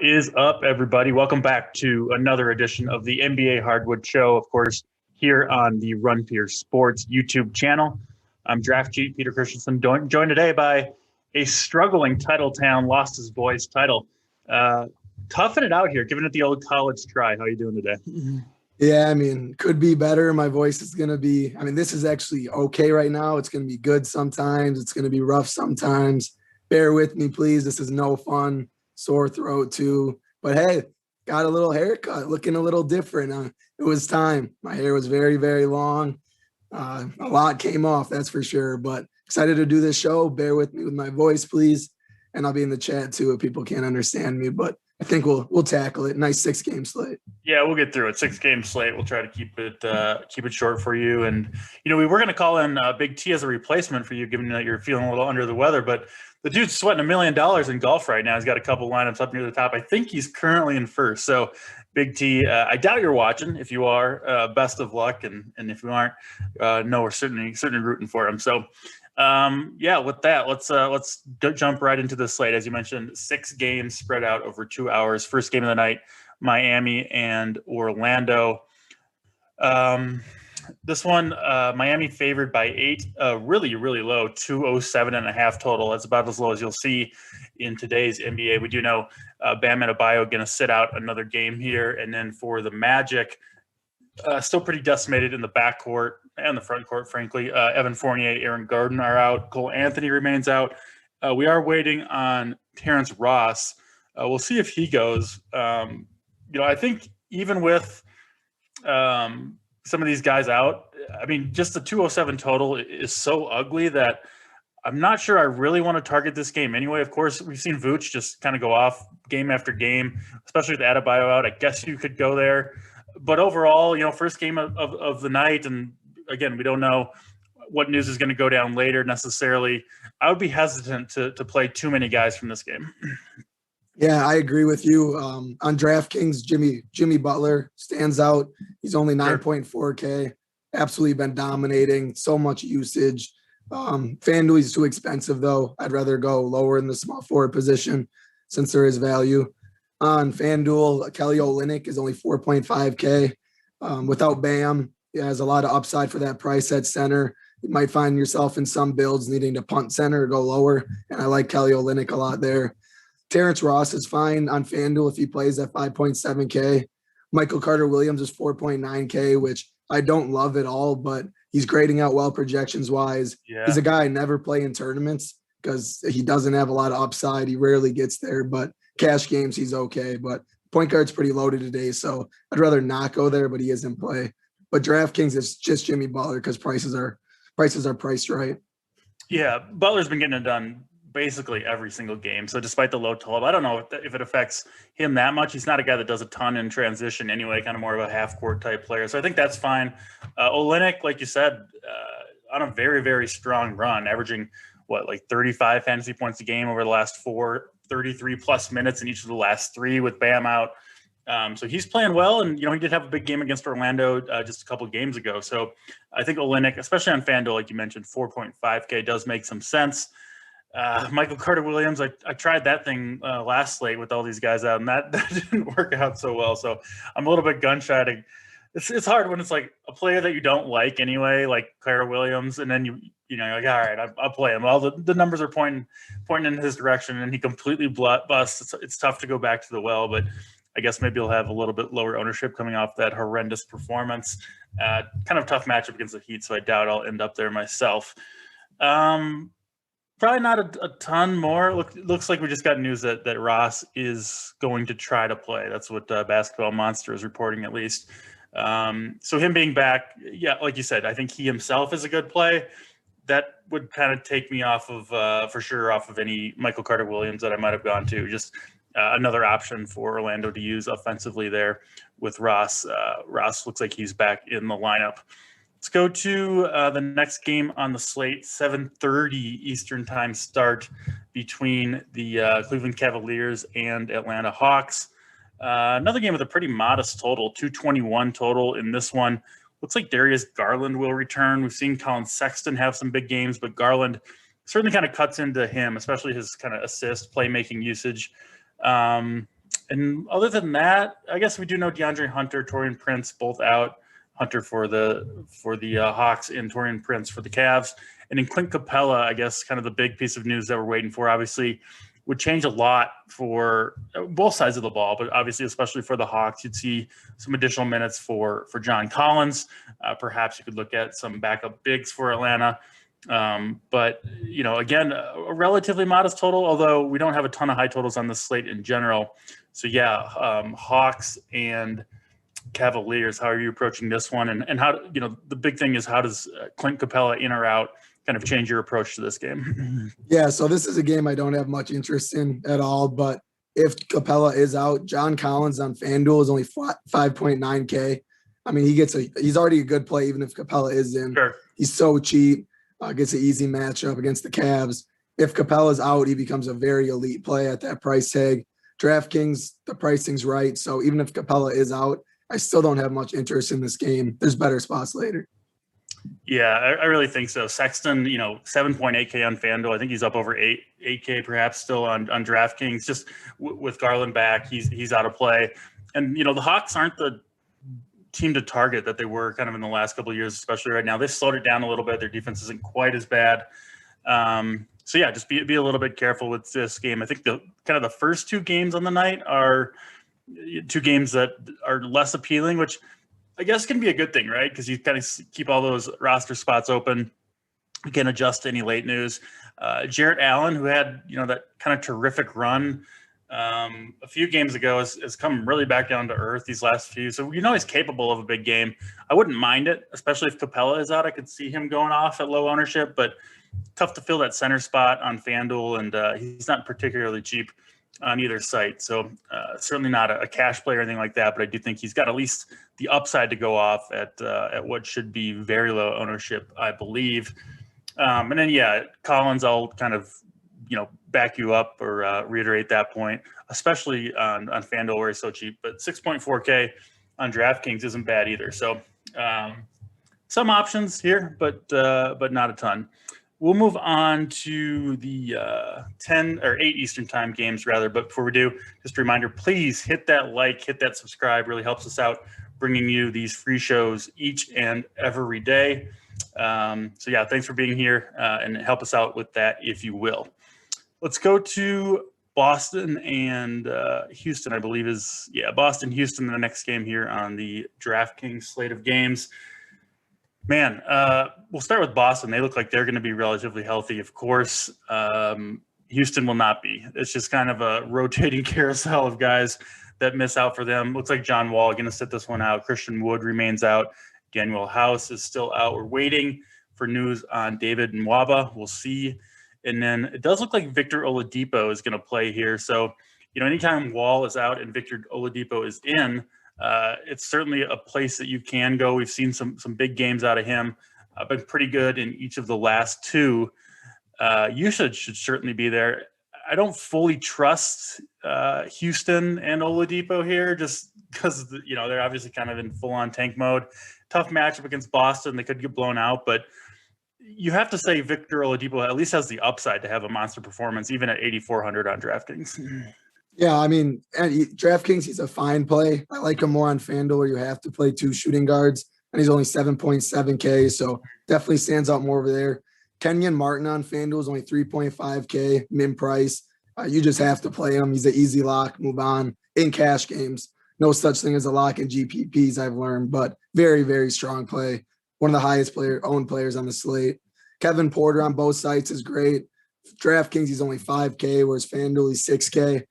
What is up, everybody? Welcome back to another edition of the NBA Hardwood Show, of course, here on the Run Pierce Sports YouTube channel. I'm Draftcheat, Peter Christensen, joined today by a struggling Titletown, lost his voice title. Toughing it out here, giving it the old college try. How are you doing today? Yeah, I mean, could be better. My voice is going to be, this is actually okay right now. It's going to be good sometimes. It's going to be rough sometimes. Bear with me, please. This is no fun. Sore throat too. But hey, got a little haircut, looking a little different. It was time. My hair was very, very long. A lot came off, that's for sure. But excited to do this show. Bear with me with my voice, please. And I'll be in the chat too if people can't understand me. But I think we'll tackle it. Nice 6-game slate. Yeah, we'll get through it. 6-game slate. We'll try to keep it short for you. And we were going to call in BigT as a replacement for you, given that you're feeling a little under the weather. But the dude's sweating $1 million in golf right now. He's got a couple lineups up near the top. I think he's currently in first. So BigT, I doubt you're watching. If you are, best of luck. And if you aren't, no, we're certainly rooting for him. So. Yeah, with that, let's jump right into the slate. As you mentioned, 6 games spread out over 2 hours. First game of the night, Miami and Orlando. This one, Miami favored by 8, really, really low, 207.5 total. That's about as low as you'll see in today's NBA. We do know Bam Adebayo going to sit out another game here. And then for the Magic, still pretty decimated in the backcourt and the front court, frankly. Evan Fournier, Aaron Gordon are out. Cole Anthony remains out. We are waiting on Terrence Ross. We'll see if he goes. I think even with some of these guys out, just the 207 total is so ugly that I'm not sure I really want to target this game anyway. Of course, we've seen Vooch just kind of go off game after game, especially with Adebayo out. I guess you could go there. But overall, first game of the night, and again, we don't know what news is going to go down later necessarily. I would be hesitant to play too many guys from this game. Yeah, I agree with you. On DraftKings, Jimmy Butler stands out. He's only 9.4K. Absolutely been dominating. So much usage. FanDuel is too expensive, though. I'd rather go lower in the small forward position since there is value. On FanDuel, Kelly Olynyk is only 4.5K. Without Bam, he has a lot of upside for that price at center. You might find yourself in some builds needing to punt center or go lower, and I like Kelly Olynyk a lot there. Terrence Ross is fine on FanDuel if he plays at 5.7K. Michael Carter-Williams is 4.9K, which I don't love at all, but he's grading out well projections-wise. Yeah. He's a guy I never play in tournaments because he doesn't have a lot of upside. He rarely gets there, but cash games, he's okay. But point guard's pretty loaded today, so I'd rather not go there, but he is in play. But DraftKings is just Jimmy Butler because prices are priced right. Yeah, Butler's been getting it done basically every single game. So despite the low total, I don't know if it affects him that much. He's not a guy that does a ton in transition anyway, kind of more of a half-court type player. So I think that's fine. Olynyk, like you said, on a very, very strong run, averaging, 35 fantasy points a game over the last 4, 33-plus minutes in each of the last 3 with Bam out. So he's playing well, and, he did have a big game against Orlando just a couple of games ago. So I think Olynyk, especially on FanDuel, like you mentioned, 4.5K does make some sense. Michael Carter-Williams, I tried that thing last slate with all these guys out, and that didn't work out so well. So I'm a little bit gun-shy. It's hard when it's like a player that you don't like anyway, like Carter-Williams, and then you're like, all right, I'll play him. All the numbers are pointing in his direction, and he completely busts. It's tough to go back to the well, but I guess maybe he'll have a little bit lower ownership coming off that horrendous performance. Kind of tough matchup against the Heat, so I doubt I'll end up there myself. Probably not a ton more. Looks like we just got news that Ross is going to try to play. That's what Basketball Monster is reporting, at least. So him being back, yeah, like you said, I think he himself is a good play. That would kind of take me off of, for sure, off of any Michael Carter-Williams that I might have gone to. Just another option for Orlando to use offensively there with Ross. Ross looks like he's back in the lineup. Let's go to the next game on the slate, 7:30 Eastern time start between the Cleveland Cavaliers and Atlanta Hawks. Another game with a pretty modest total, 221 total in this one. Looks like Darius Garland will return. We've seen Colin Sexton have some big games, but Garland certainly kind of cuts into him, especially his kind of assist, playmaking usage. And other than that, I guess we do know DeAndre Hunter, Taurean Prince, both out. Hunter for the Hawks and Taurean Prince for the Cavs. And in Clint Capella, I guess kind of the big piece of news that we're waiting for, obviously, would change a lot for both sides of the ball, but obviously, especially for the Hawks, you'd see some additional minutes for John Collins. Perhaps you could look at some backup bigs for Atlanta. But, again, a relatively modest total, although we don't have a ton of high totals on the slate in general. So, yeah, Hawks and Cavaliers, how are you approaching this one? And how, the big thing is, how does Clint Capella in or out kind of change your approach to this game? Yeah, so this is a game I don't have much interest in at all, but if Capella is out, John Collins on FanDuel is only 5.9K. I mean, he's already a good play, even if Capella is in. Sure. He's so cheap, gets an easy matchup against the Cavs. If Capella's out, he becomes a very elite play at that price tag. DraftKings, the pricing's right. So even if Capella is out, I still don't have much interest in this game. There's better spots later. Yeah, I really think so. Sexton, 7.8K on FanDuel. I think he's up over 8K perhaps still on DraftKings. Just with Garland back, he's out of play. And, the Hawks aren't the team to target that they were kind of in the last couple of years, especially right now. They've slowed it down a little bit. Their defense isn't quite as bad. So, yeah, just be a little bit careful with this game. I think the first two games on the night are two games that are less appealing, which I guess can be a good thing, right? Because you kind of keep all those roster spots open. You can adjust to any late news. Jarrett Allen, who had, that kind of terrific run a few games ago, has come really back down to earth these last few. So, he's capable of a big game. I wouldn't mind it, especially if Capella is out. I could see him going off at low ownership, but tough to fill that center spot on FanDuel, and he's not particularly cheap on either site. So certainly not a cash play or anything like that, but I do think he's got at least the upside to go off at what should be very low ownership, I believe. And then, yeah, Collins, I'll kind of, back you up or reiterate that point, especially on FanDuel where he's so cheap, but 6.4K on DraftKings isn't bad either. So some options here, but not a ton. We'll move on to the 10 or 8 Eastern time games rather. But before we do, just a reminder, please hit that like, hit that subscribe. Really helps us out bringing you these free shows each and every day. So yeah, thanks for being here and help us out with that if you will. Let's go to Boston and Houston, I believe Boston, Houston, the next game here on the DraftKings slate of games. Man, we'll start with Boston. They look like they're going to be relatively healthy. Of course, Houston will not be. It's just kind of a rotating carousel of guys that miss out for them. Looks like John Wall going to sit this one out. Christian Wood remains out. Daniel House is still out. We're waiting for news on David Nwaba. We'll see. And then it does look like Victor Oladipo is going to play here. So, anytime Wall is out and Victor Oladipo is in, it's certainly a place that you can go. We've seen some big games out of him. Been pretty good in each of the last two. Usage should certainly be there. I don't fully trust Houston and Oladipo here just because, they're obviously kind of in full-on tank mode. Tough matchup against Boston. They could get blown out, but you have to say Victor Oladipo at least has the upside to have a monster performance, even at 8,400 on DraftKings. Yeah, I mean, DraftKings, he's a fine play. I like him more on FanDuel where you have to play 2 shooting guards, and he's only 7.7K, so definitely stands out more over there. Kenyon Martin on FanDuel is only 3.5K, min price. You just have to play him. He's an easy lock, move on. In cash games, no such thing as a lock in GPPs, I've learned, but very, very strong play. One of the highest owned players on the slate. Kevin Porter on both sites is great. DraftKings, he's only 5K, whereas FanDuel, he's 6K.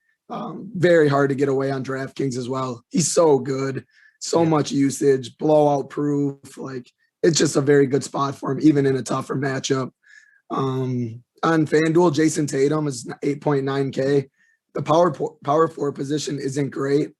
Very hard to get away on DraftKings as well. He's so good, so much usage, blowout proof. Like, it's just a very good spot for him, even in a tougher matchup. On FanDuel, Jason Tatum is 8.9K. The power forward position isn't great.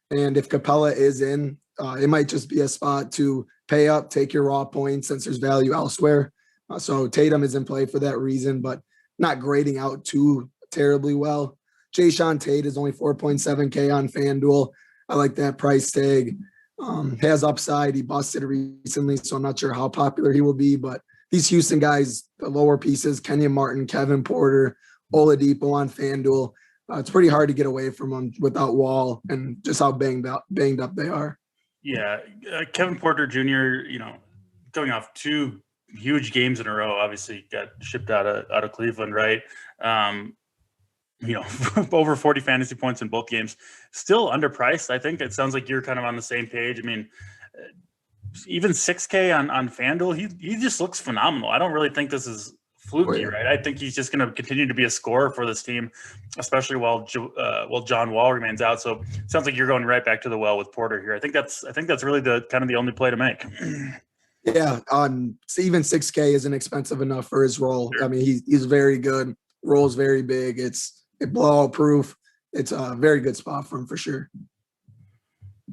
And if Capella is in, it might just be a spot to pay up, take your raw points since there's value elsewhere. So Tatum is in play for that reason, but not grading out too terribly well. Jayshawn Tate is only 4.7K on FanDuel. I like that price tag. Has upside. He busted recently, so I'm not sure how popular he will be, but these Houston guys, the lower pieces, Kenyon Martin, Kevin Porter, Oladipo on FanDuel, It's pretty hard to get away from them without Wall and just how banged up they are. Yeah, Kevin Porter Jr., going off 2 huge games in a row, obviously got shipped out of Cleveland, right? Over 40 fantasy points in both games. Still underpriced. I think it sounds like you're kind of on the same page. I mean, even 6K on FanDuel, he just looks phenomenal. I don't really think this is fluky, right? I think he's just going to continue to be a scorer for this team, especially while John Wall remains out. So it sounds like you're going right back to the well with Porter here. I think that's really the kind of the only play to make. Yeah, even 6K isn't expensive enough for his role. Sure. I mean, he's very good. Role's very big. It's blowout proof. It's a very good spot for him for sure.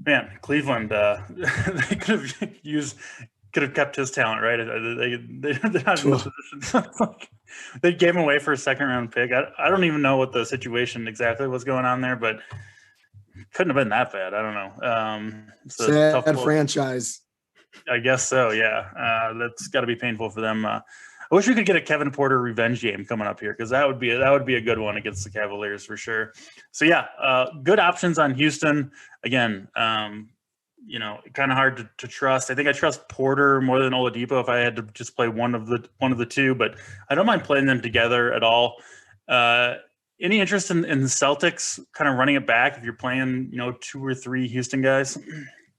Man, Cleveland, they could have kept his talent, right? They're not in this position. They gave him away for a 2nd round pick. I don't even know what the situation exactly was going on there, but couldn't have been that bad. I don't know. Sad franchise. I guess so. Yeah, that's got to be painful for them. I wish we could get a Kevin Porter revenge game coming up here, because that would be a good one against the Cavaliers for sure. So yeah, good options on Houston. Again, kind of hard to trust. I think I trust Porter more than Oladipo if I had to just play one of the 2, but I don't mind playing them together at all. Any interest in the Celtics kind of running it back if you're playing 2 or 3 Houston guys?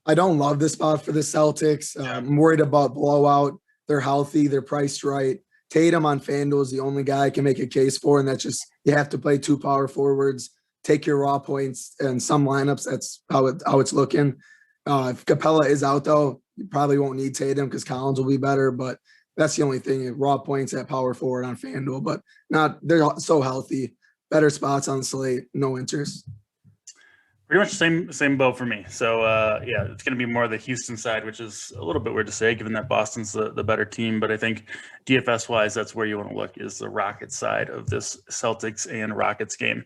I don't love this spot for the Celtics. I'm worried about blowout. They're healthy. They're priced right. Tatum on FanDuel is the only guy I can make a case for, and that's just you have to play 2 power forwards, take your raw points, and some lineups that's how it's looking. If Capella is out, though, you probably won't need Tatum because Collins will be better, but that's the only thing. Raw points at power forward on FanDuel, but they're so healthy. Better spots on the slate, no interest. Pretty much same boat for me. So, it's going to be more the Houston side, which is a little bit weird to say, given that Boston's the better team. But I think DFS-wise, that's where you want to look, is the Rockets side of this Celtics and Rockets game.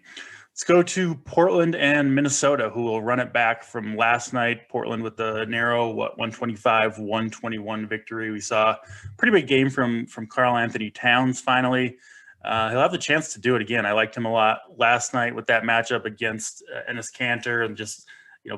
Let's go to Portland and Minnesota, who will run it back from last night. Portland with the narrow, 125-121 victory. We saw a pretty big game from Karl Anthony Towns finally. He'll have the chance to do it again. I liked him a lot last night with that matchup against Enes Kanter, and just,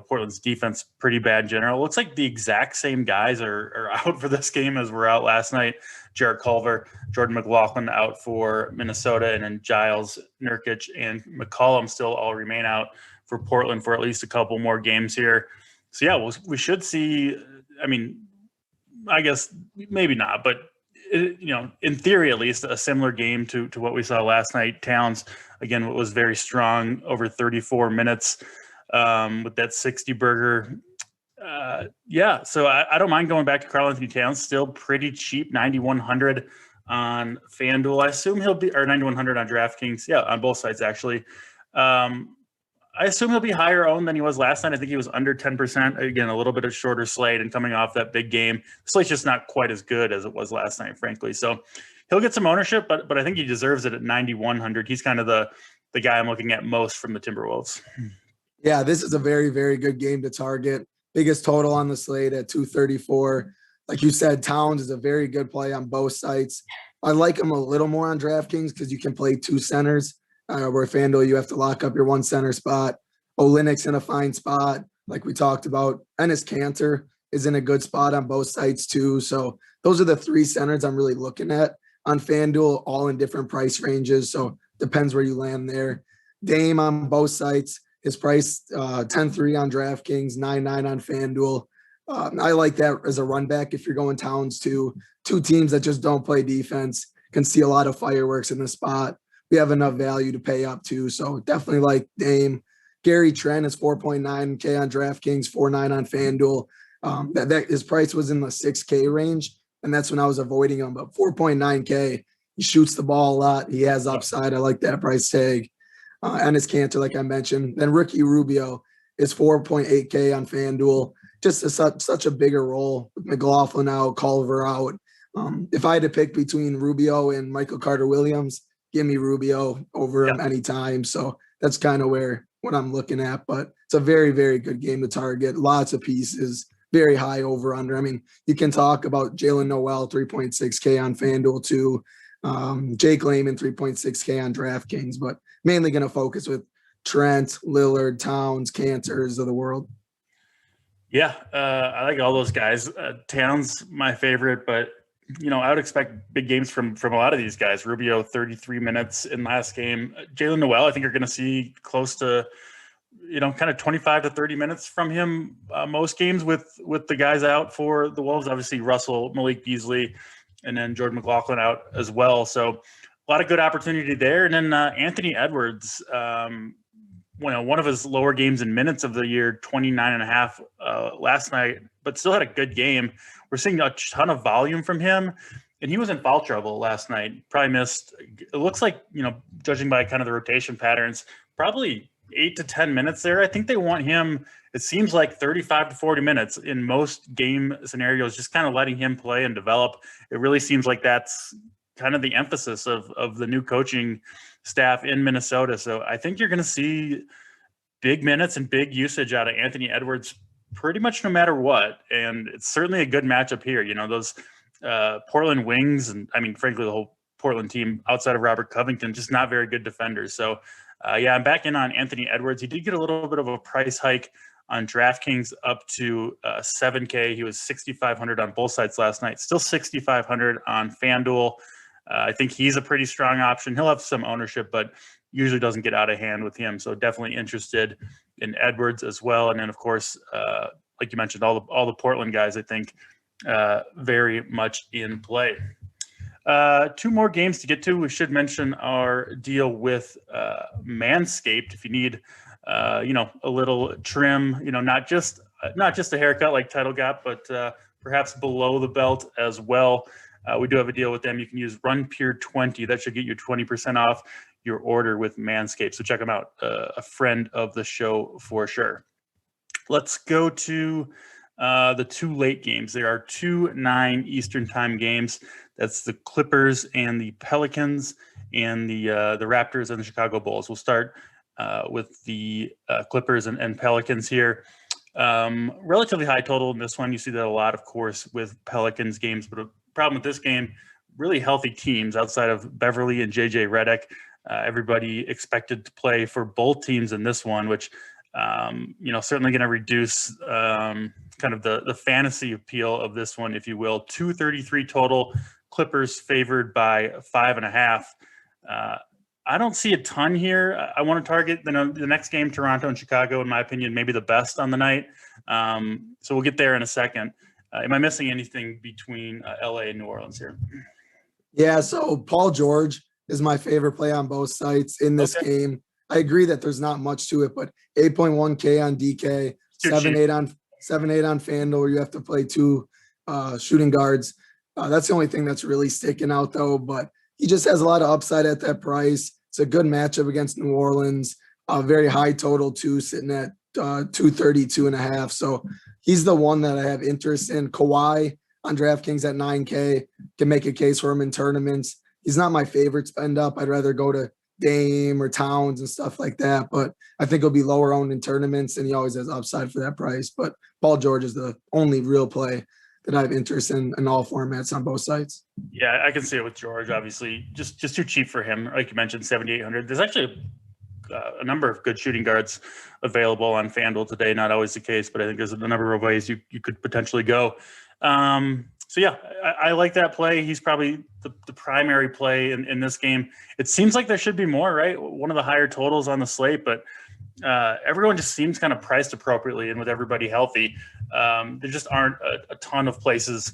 Portland's defense pretty bad in general. It looks like the exact same guys are out for this game as were out last night. Jarrett Culver, Jordan McLaughlin out for Minnesota, and then Giles, Nurkic, and McCollum still all remain out for Portland for at least a couple more games here. So yeah, we should see, I mean, I guess maybe not, but in theory, at least, a similar game to what we saw last night. Towns, again, was very strong over 34 minutes with that 60-burger. So I don't mind going back to Karl Anthony Towns. Still pretty cheap, 9,100 on FanDuel. I assume he'll be, or 9,100 on DraftKings. Yeah, on both sides, actually. I assume he'll be higher owned than he was last night. I think he was under 10%. Again, a little bit of shorter slate and coming off that big game. The slate's just not quite as good as it was last night, frankly. So he'll get some ownership, but I think he deserves it at 9,100. He's kind of the guy I'm looking at most from the Timberwolves. Yeah, this is a very, very good game to target. Biggest total on the slate at 234. Like you said, Towns is a very good play on both sites. I like him a little more on DraftKings because you can play 2 centers. Where FanDuel, you have to lock up your 1 center spot. Olynyk's in a fine spot, like we talked about. Enes Kanter is in a good spot on both sites too. So those are the 3 centers I'm really looking at on FanDuel, all in different price ranges. So depends where you land there. Dame on both sites, his price 10-3 on DraftKings, 9-9 on FanDuel. I like that as a run back if you're going Towns too. 2 teams that just don't play defense, can see a lot of fireworks in the spot. We have enough value to pay up to. So definitely like Dame. Gary Trent is 4.9K on DraftKings, 4.9 on FanDuel. That his price was in the 6K range, and that's when I was avoiding him. But 4.9K, he shoots the ball a lot. He has upside. I like that price tag. Enes Kanter, like I mentioned. Then Ricky Rubio is 4.8K on FanDuel. Just such a bigger role with McLaughlin out, Culver out. If I had to pick between Rubio and Michael Carter-Williams, give me Rubio over him anytime. So that's kind of what I'm looking at. But it's a very, very good game to target. Lots of pieces, very high over under. I mean, you can talk about Jalen Noel, 3.6K on FanDuel too. Jake Layman, 3.6K on DraftKings, but mainly going to focus with Trent, Lillard, Towns, Cantors of the world. Yeah, I like all those guys. Towns, my favorite, but I would expect big games from a lot of these guys. Rubio, 33 minutes in last game. Jalen Noel, I think you're going to see close to, kind of 25 to 30 minutes from him most games with the guys out for the Wolves. Obviously, Russell, Malik Beasley, and then Jordan McLaughlin out as well. So a lot of good opportunity there. And then Anthony Edwards, one of his lower games in minutes of the year, 29 and a half last night, but still had a good game. We're seeing a ton of volume from him, and he was in foul trouble last night. Probably missed, it looks like, judging by kind of the rotation patterns, probably 8 to 10 minutes there. I think they want him, it seems like 35 to 40 minutes in most game scenarios, just kind of letting him play and develop. It really seems like that's kind of the emphasis of the new coaching staff in Minnesota. So I think you're going to see big minutes and big usage out of Anthony Edwards pretty much no matter what. And it's certainly a good matchup here. Those Portland Wings, and I mean, frankly, the whole Portland team outside of Robert Covington, just not very good defenders. So I'm back in on Anthony Edwards. He did get a little bit of a price hike on DraftKings up to $7K. He was $6,500 on both sites last night, still $6,500 on FanDuel. I think he's a pretty strong option. He'll have some ownership, but usually doesn't get out of hand with him. So definitely interested in Edwards as well. And then, of course, like you mentioned, all the Portland guys, I think, very much in play. Two more games to get to. We should mention our deal with Manscaped. If you need, a little trim, not just a haircut like Title got, but perhaps below the belt as well. We do have a deal with them. You can use RunPure20. That should get you 20% off your order with Manscaped. So check them out. A friend of the show for sure. Let's go to the two late games. There are 2 9 Eastern time games. That's the Clippers and the Pelicans, and the Raptors and the Chicago Bulls. We'll start with the Clippers and Pelicans here. Relatively high total in this one. You see that a lot, of course, with Pelicans games, but a problem with this game, really healthy teams outside of Beverly and JJ Redick. Everybody expected to play for both teams in this one, which certainly going to reduce kind of the fantasy appeal of this one, if you will. 233 total. Clippers favored by 5.5. I don't see a ton here. I want to target the next game, Toronto and Chicago, in my opinion, maybe the best on the night. So we'll get there in a second. Am I missing anything between LA and New Orleans here? Yeah, so Paul George is my favorite play on both sites in this game. I agree that there's not much to it, but 8.1K on DK, 7.8 on FanDuel, where you have to play two shooting guards. That's the only thing that's really sticking out, though. But he just has a lot of upside at that price. It's a good matchup against New Orleans. Very high total, too, sitting at 232.5. So he's the one that I have interest in. Kawhi on DraftKings at 9K can make a case for him in tournaments. He's not my favorite spend up. I'd rather go to Dame or Towns and stuff like that. But I think he'll be lower owned in tournaments, and he always has upside for that price. But Paul George is the only real play that I have interest in all formats on both sites. Yeah, I can see it with George. Obviously, just too cheap for him. Like you mentioned, 7,800. There's actually a number of good shooting guards available on FanDuel today. Not always the case, but I think there's a number of ways you could potentially go. So yeah, I like that play. He's probably the primary play in this game. It seems like there should be more, right? One of the higher totals on the slate, but everyone just seems kind of priced appropriately, and with everybody healthy, there just aren't a ton of places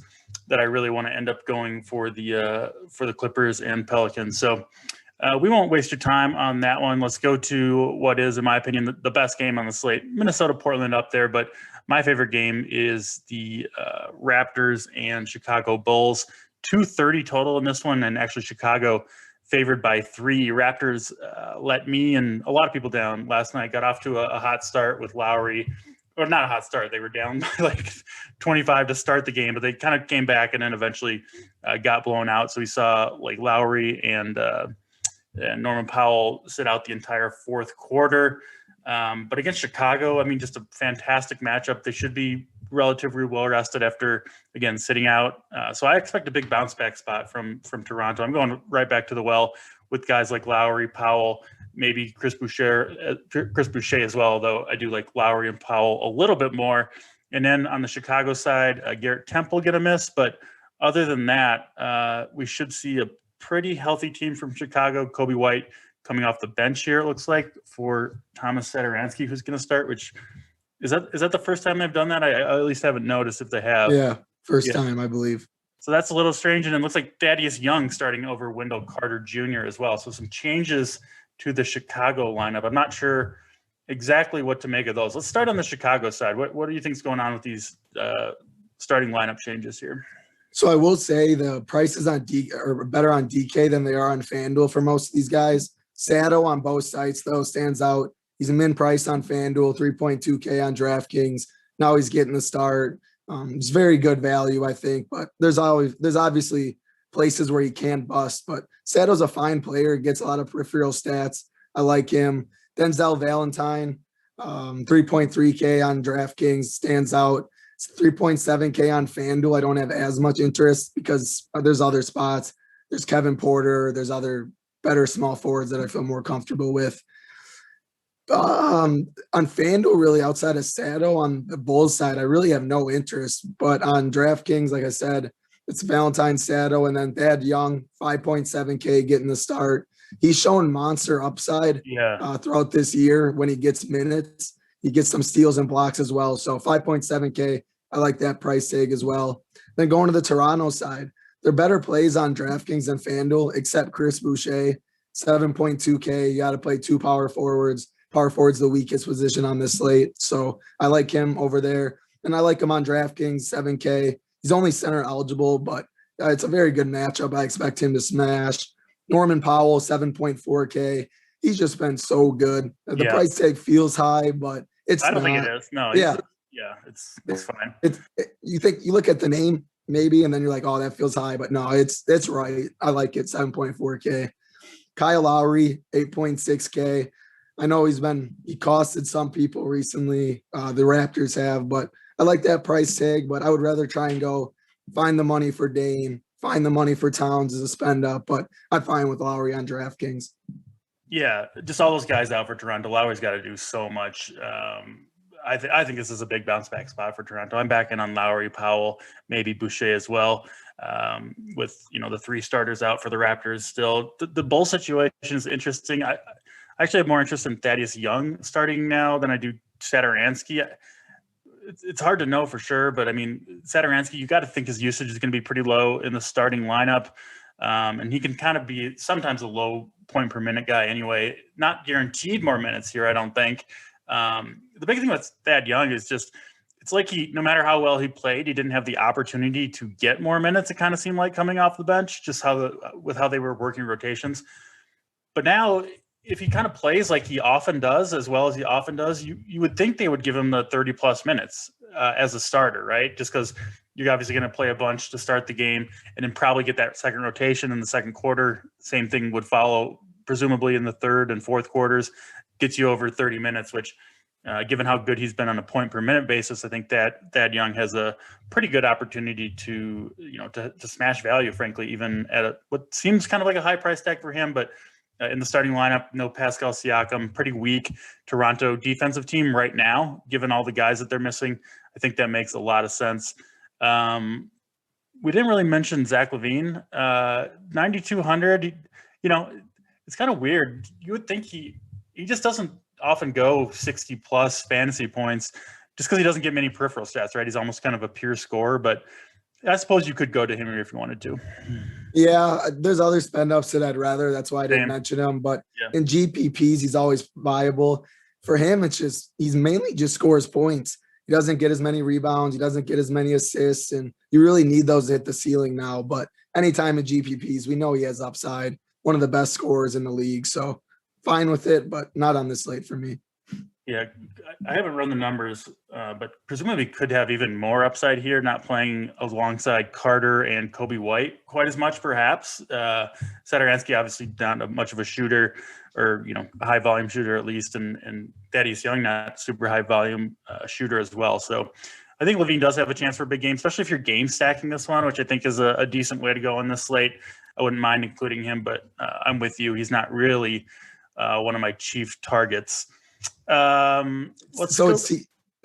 that I really want to end up going for the Clippers and Pelicans. So we won't waste your time on that one. Let's go to what is, in my opinion, the best game on the slate. Minnesota, Portland up there, but my favorite game is the Raptors and Chicago Bulls. 230 total in this one, and actually Chicago favored by 3. Raptors let me and a lot of people down last night. Got off to a hot start with Lowry, or not a hot start. They were down by like 25 to start the game, but they kind of came back and then eventually got blown out. So we saw like Lowry and Norman Powell sit out the entire fourth quarter. But against Chicago, I mean, just a fantastic matchup. They should be relatively well rested after, again, sitting out. So I expect a big bounce back spot from Toronto. I'm going right back to the well with guys like Lowry, Powell, maybe Chris Boucher as well, although I do like Lowry and Powell a little bit more. And then on the Chicago side, Garrett Temple get a miss. But other than that, we should see a pretty healthy team from Chicago. Kobe White coming off the bench here, it looks like, for Thomas Satoransky, who's going to start, which is that the first time they've done that? I at least haven't noticed if they have. Yeah, first time, I believe. So that's a little strange. And it looks like Thaddeus Young starting over Wendell Carter Jr. as well. So some changes to the Chicago lineup. I'm not sure exactly what to make of those. Let's start on the Chicago side. What do you think is going on with these starting lineup changes here? So I will say the prices on are better on DK than they are on FanDuel for most of these guys. Sato on both sites, though, stands out. He's a min price on FanDuel, 3.2K on DraftKings. Now he's getting the start. It's very good value, I think, but there's obviously places where he can bust, but Sato's a fine player, gets a lot of peripheral stats. I like him. Denzel Valentine, 3.3K on DraftKings, stands out. It's 3.7K on FanDuel. I don't have as much interest because there's other spots. There's Kevin Porter. There's other better small forwards that I feel more comfortable with. On FanDuel, really, outside of Sato, on the Bulls side, I really have no interest. But on DraftKings, like I said, it's Valentine, Sato, and then Thad Young, 5.7K getting the start. He's shown monster upside throughout this year when he gets minutes. He gets some steals and blocks as well. So 5.7K, I like that price tag as well. Then going to the Toronto side, they're better plays on DraftKings than FanDuel, except Chris Boucher, 7.2K. You got to play two power forwards. Power forward's the weakest position on this slate. So I like him over there. And I like him on DraftKings, 7K. He's only center eligible, but it's a very good matchup. I expect him to smash. Norman Powell, 7.4K. He's just been so good. The price tag feels high, but it's I don't not. think it is. No. It's fine. You look at the name maybe, and then you're like, oh, that feels high, but no, it's right. I like it, 7.4K. Kyle Lowry, 8.6K. I know he costed some people recently. The Raptors have, but I like that price tag, but I would rather try and go find the money for Dane, find the money for Towns as a spend up, but I'm fine with Lowry on DraftKings. Yeah, just all those guys out for Toronto. Lowry's got to do so much. I think this is a big bounce back spot for Toronto. I'm back in on Lowry, Powell, maybe Boucher as well. With the three starters out for the Raptors still. The Bull situation is interesting. I actually have more interest in Thaddeus Young starting now than I do Satoransky. It's hard to know for sure, but I mean, Satoransky, you got to think his usage is going to be pretty low in the starting lineup. And he can kind of be sometimes a low point per minute guy anyway, not guaranteed more minutes here, I don't think. The big thing with Thad Young is just, it's like no matter how well he played, he didn't have the opportunity to get more minutes. It kind of seemed like coming off the bench, just with how they were working rotations. But now, if he kind of plays like he often does, as well as he often does, you would think they would give him the 30 plus minutes as a starter, right? Just because you're obviously going to play a bunch to start the game and then probably get that second rotation in the second quarter. Same thing would follow, presumably in the third and fourth quarters, gets you over 30 minutes, which given how good he's been on a point per minute basis, I think that Thad Young has a pretty good opportunity to smash value, frankly, even at what seems kind of like a high price tag for him, but in the starting lineup, no Pascal Siakam, pretty weak Toronto defensive team right now, given all the guys that they're missing. I think that makes a lot of sense. We didn't really mention Zach Levine, 9,200. It's kind of weird. You would think he just doesn't often go 60 plus fantasy points just because he doesn't get many peripheral stats, right? He's almost kind of a pure scorer, but I suppose you could go to him if you wanted to. Yeah, there's other spend ups that I'd rather. That's why I didn't mention him. But in GPPs, he's always viable. For him, it's just he's mainly just scores points. He doesn't get as many rebounds. He doesn't get as many assists. And you really need those to hit the ceiling now. But anytime in GPPs, we know he has upside. One of the best scorers in the league. So fine with it, but not on this slate for me. Yeah, I haven't run the numbers, but presumably could have even more upside here, not playing alongside Carter and Kobe White quite as much, perhaps. Satoransky obviously not much of a shooter, or a high volume shooter at least, and Thaddeus Young not super high volume shooter as well. So I think Levine does have a chance for a big game, especially if you're game stacking this one, which I think is a decent way to go on this slate. I wouldn't mind including him, but I'm with you. He's not really one of my chief targets. It's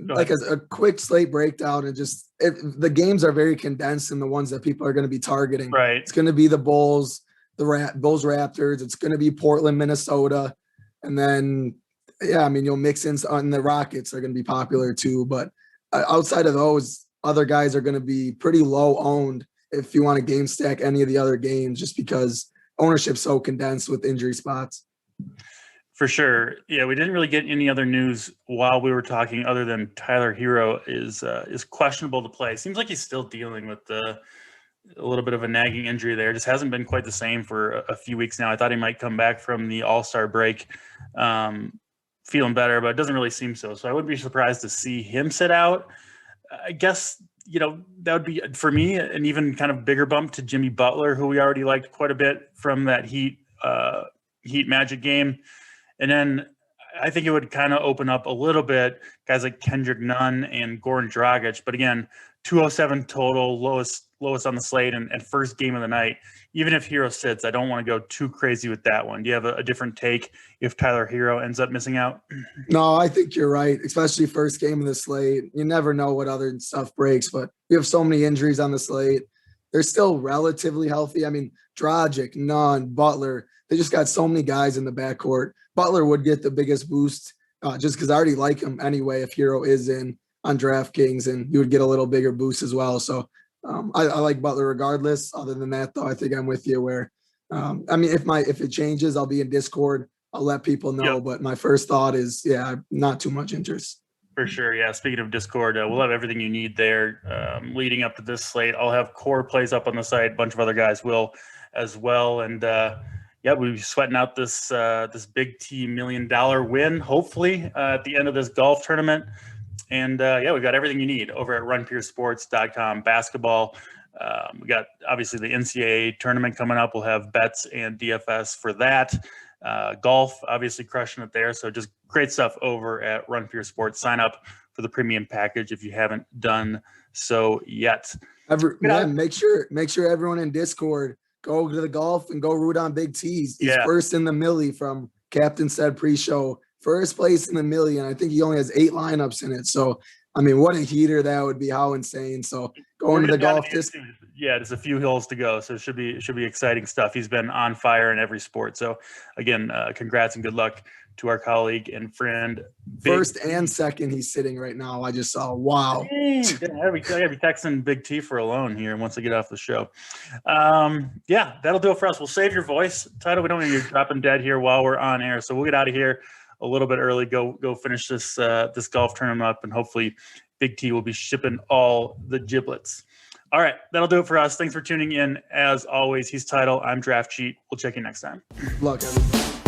like a quick slate breakdown, and just the games are very condensed in the ones that people are going to be targeting. Right. It's going to be the Bulls, Bulls Raptors. It's going to be Portland, Minnesota, and then you'll mix in on the Rockets are going to be popular too. But outside of those, other guys are going to be pretty low owned if you want to game stack any of the other games, just because ownership's so condensed with injury spots. For sure. Yeah, we didn't really get any other news while we were talking other than Tyler Hero is questionable to play. Seems like he's still dealing with a little bit of a nagging injury there. Just hasn't been quite the same for a few weeks now. I thought he might come back from the All-Star break feeling better, but it doesn't really seem so. So I wouldn't be surprised to see him sit out. I guess, that would be, for me, an even kind of bigger bump to Jimmy Butler, who we already liked quite a bit from that Heat Magic game. And then I think it would kind of open up a little bit guys like Kendrick Nunn and Goran Dragic. But again, 207 total, lowest on the slate, and first game of the night. Even if Hero sits, I don't want to go too crazy with that one. Do you have a different take if Tyler Hero ends up missing out? No, I think you're right, especially first game of the slate. You never know what other stuff breaks, but we have so many injuries on the slate. They're still relatively healthy. I mean, Dragic, Nunn, Butler, they just got so many guys in the backcourt. Butler would get the biggest boost just because I already like him anyway if Hero is in on DraftKings, and you would get a little bigger boost as well. So I like Butler regardless. Other than that, though, I think I'm with you where, if it changes, I'll be in Discord. I'll let people know. Yep. But my first thought is, not too much interest. For sure. Yeah. Speaking of Discord, we'll have everything you need there leading up to this slate. I'll have core plays up on the site. A bunch of other guys will as well. And we'll be sweating out this BigT $1 million win, hopefully, at the end of this golf tournament. And we've got everything you need over at runpuresports.com. Basketball. We got obviously the NCAA tournament coming up. We'll have bets and DFS for that. Golf, obviously crushing it there. So just great stuff over at Run Pure Sports. Sign up for the premium package if you haven't done so yet. Make sure everyone in Discord go to the golf and go root on Big T's. He's first in the millie from Captain said pre-show. First place in the million. I think he only has 8 lineups in it. So, what a heater that would be. How insane. So going to the golf Discord. Yeah, there's a few hills to go. So it should be exciting stuff. He's been on fire in every sport. So again, congrats and good luck to our colleague and friend. First and second, he's sitting right now. I just saw, wow. I gotta be texting Big T for a loan here once I get off the show. That'll do it for us. We'll save your voice. Title, we don't want you dropping dead here while we're on air. So we'll get out of here a little bit early. Go finish this golf tournament up, and hopefully Big T will be shipping all the giblets. All right, that'll do it for us. Thanks for tuning in. As always, he's Title. I'm Draft Cheat. We'll check you next time. Good luck, everybody.